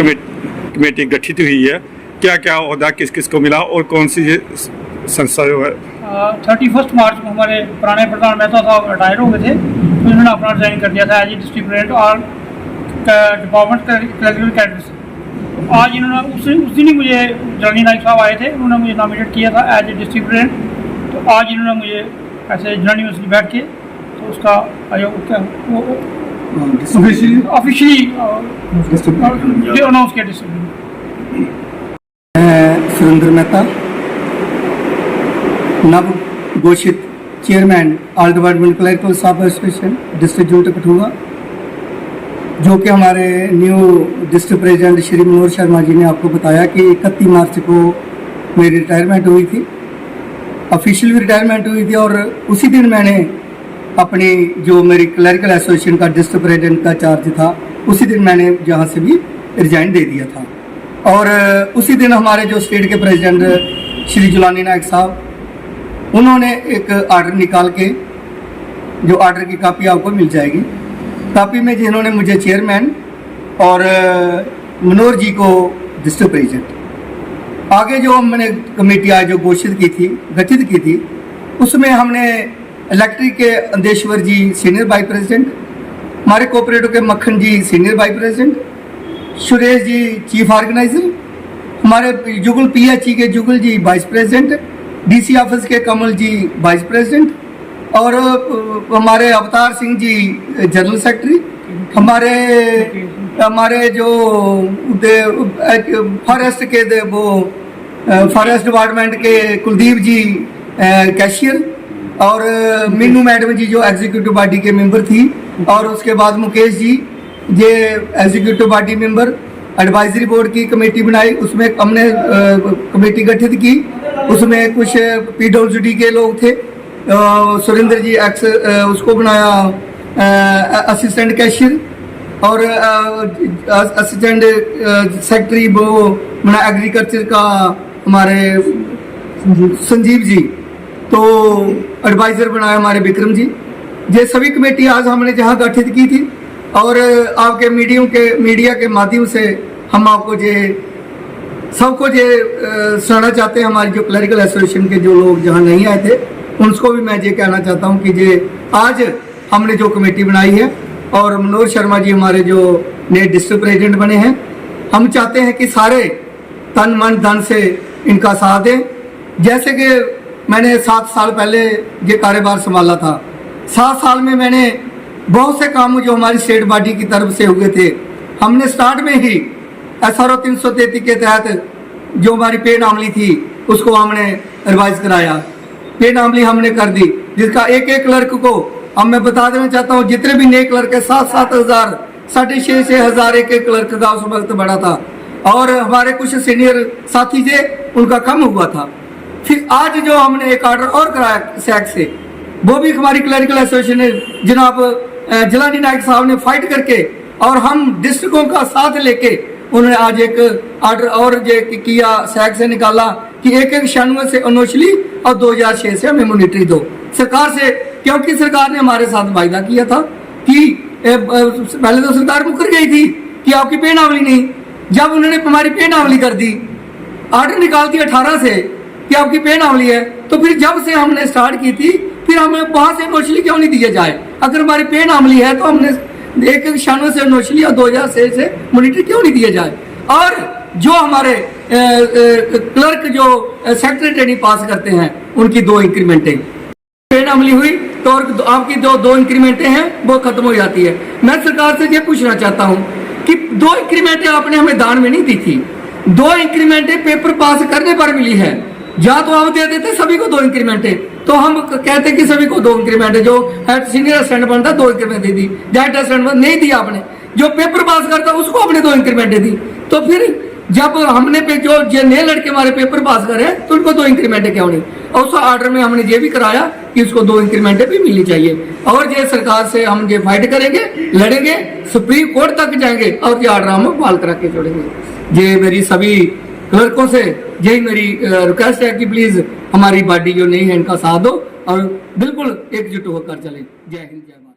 Committee गठित हुई है, क्या क्या ओहदा किस किस को मिला और कौन सी ये संस्था जो है? 31 मार्च को हमारे पुराने प्रधान मेहता साहब रिटायर हो गए थे, तो उन्होंने अपना रिजाइन कर दिया था एज ए डिस्ट्रिक्ट प्रेसिडेंट और डिपार्टमेंट कलेक्टर कैडर। आज इन्होंने उस दिन ही मुझे जर्नी नाइक साहब आए थे, उन्होंने मुझे नॉमिनेट किया था एज ए डिस्ट्रिक्ट प्रेसिडेंट। तो आज इन्होंने मुझे ऐसे जनरल यूनिवर्सिटी बैठ के तो उसका ऑफिशियली अनाउंस किया डिस्ट्रिक्ट। सुरेंद्र मेहता, नव घोषित chairman all department clerical staff association district unit Kathua, जो कि हमारे new district president Shri Manohar Sharma ji ने आपको बताया कि 31 मार्च को मेरी रिटायरमेंट हुई थी, ऑफिशियल भी रिटायरमेंट हुई थी। और उसी दिन मैंने अपनी जो मेरी क्लरिकल एसोसिएशन का डिस्ट्रिक्ट प्रेसिडेंट का चार्ज था, उसी दिन मैंने जहाँ से भी रिजाइन दे दिया था। और उसी दिन हमारे जो स्टेट के प्रेसिडेंट श्री जुलानी नायक साहब, उन्होंने एक आर्डर निकाल के, जो आर्डर की कापी आपको मिल जाएगी, कापी में जिन्होंने मुझे चेयरमैन और मनोहर जी को डिस्ट्रिक्ट प्रेसिडेंट। आगे जो हमने कमेटी आज जो घोषित की थी, गठित की थी, उसमें हमने इलेक्ट्रिक के अंदेश्वर जी सीनियर वाइस प्रेसिडेंट, हमारे कोऑपरेटिव के मक्खन जी senior vice president, Suresh ji chief organiser, हमारे जुगल पीएचई के जुगल जी वाइस प्रेसिडेंट, डीसी ऑफिस के कमल जी वाइस प्रेसिडेंट, और हमारे अवतार सिंह जी जनरल सेक्रेटरी, हमारे जो फॉरेस्ट के वो फॉरेस्ट डिपार्टमेंट के कुलदीप जी कैशियर, और मीनू मैडम जी जो एग्जीक्यूटिव बॉडी के मेंबर थी, और उसके बाद मुकेश जी ये executive body member. Advisory board की कमेटी बनाई, उसमें हमने कमेटी गठित की, उसमें कुछ पीडब्ल्यूडी के लोग थे, सुरेंद्र जी एक्स उसको बनाया असिस्टेंट कैशियर, और असिस्टेंट सेक्रेटरी वो बना एग्रीकल्चर का हमारे संजीव जी, तो एडवाइजर बनाया हमारे विक्रम जी। ये सभी कमेटी आज हमने जहाँ गठित की थी, और आपके मीडिया के माध्यम से हम आपको ये सबको ये सुनाना चाहते हैं। हमारी जो क्लरिकल एसोसिएशन के जो लोग जहाँ नहीं आए थे, उनको भी मैं ये कहना चाहता हूँ कि ये आज हमने जो कमेटी बनाई है, और मनोहर शर्मा जी हमारे जो नए डिस्ट्रिक्ट प्रेसिडेंट बने हैं, हम चाहते हैं कि सारे तन मन धन से इनका साथ दें। जैसे कि मैंने 7 साल पहले ये कार्यभार संभाला था, 7 साल में मैंने बहुत से काम जो हमारी स्टेट बॉडी की तरफ से हुए थे, हमने स्टार्ट में ही SRO 333 के तहत जो हमारी पे नामली थी उसको हमने रिवाइज कराया, पे नामली हमने कर दी, जिसका एक एक क्लर्क को अब मैं बता देना चाहता हूँ, जितने भी नए क्लर्क है 7-7 हज़ार, 6,500 हज़ार एक एक क्लर्क का उस वक्त बड़ा था, और हमारे कुछ सीनियर साथी थे उनका कम हुआ था। फिर आज जो हमने एक ऑर्डर और कराया सैक से, वो भी हमारी क्लरिकल एसोसिएशन ने जनाब जिलानी नायक साहब ने फाइट करके, और हम डिस्ट्रिक्टों का साथ लेके उन्होंने आज एक ऑर्डर और किया, सैक से निकाला कि 196 से अनोशली और 2006 से हमें मॉनिटरी दो सरकार से, क्योंकि सरकार ने हमारे साथ वायदा किया था कि पहले तो सरकार मुकर गई थी कि आपकी पे नावली नहीं, जब उन्होंने हमारी पे नावली कर दी, ऑर्डर निकाल दी 18 से कि आपकी पे नावली है, तो फिर जब से हमने स्टार्ट की थी, फिर हमें वहां से नोशली क्यों नहीं दिया जाए? अगर हमारी पे नामली है तो हमने 196 से नोशली और 2006 से मॉनिटरी क्यों नहीं दिया जाए? और जो हमारे क्लर्क जो सेक्रेटरी ट्रेनिंग पास करते हैं, उनकी 2 इंक्रीमेंटें पे नामली हुई तो आपकी जो 2 इंक्रीमेंटें हैं वो खत्म हो जाती है। मैं सरकार से ये पूछना चाहता हूँ कि 2 इंक्रीमेंटें आपने हमें दान में नहीं दी थी, 2 इंक्रीमेंटें पेपर पास करने पर मिली है, या तो आप दे देते सभी को 2 इंक्रीमेंटें, तो हम कहते कि सभी को 2 इंक्रीमेंट, जो हेड सीनियर असिस्टेंट बनता 2 इंक्रीमेंट दे दी, हेड असिस्टेंट नहीं दी आपने, जो पेपर पास करता उसको आपने 2 इंक्रीमेंटें दी। तो फिर जब हमने पे जो नए लड़के हमारे पेपर पास करे तो उनको 2 इंक्रीमेंटें क्यों नहीं? और उस ऑर्डर में हमने ये भी कराया कि उसको 2 इंक्रीमेंटें भी मिलनी चाहिए, और ये सरकार से हम ये फाइट करेंगे, लड़ेंगे, सुप्रीम कोर्ट तक जाएंगे, और ये ऑर्डर हम बहाल करा के छोड़ेंगे। ये मेरी सभी क्लर्कों से यही मेरी रिक्वेस्ट है कि प्लीज हमारी बॉडी जो नहीं है इनका साथ दो, और बिल्कुल एकजुट होकर चले। जय हिंद, जय भारत।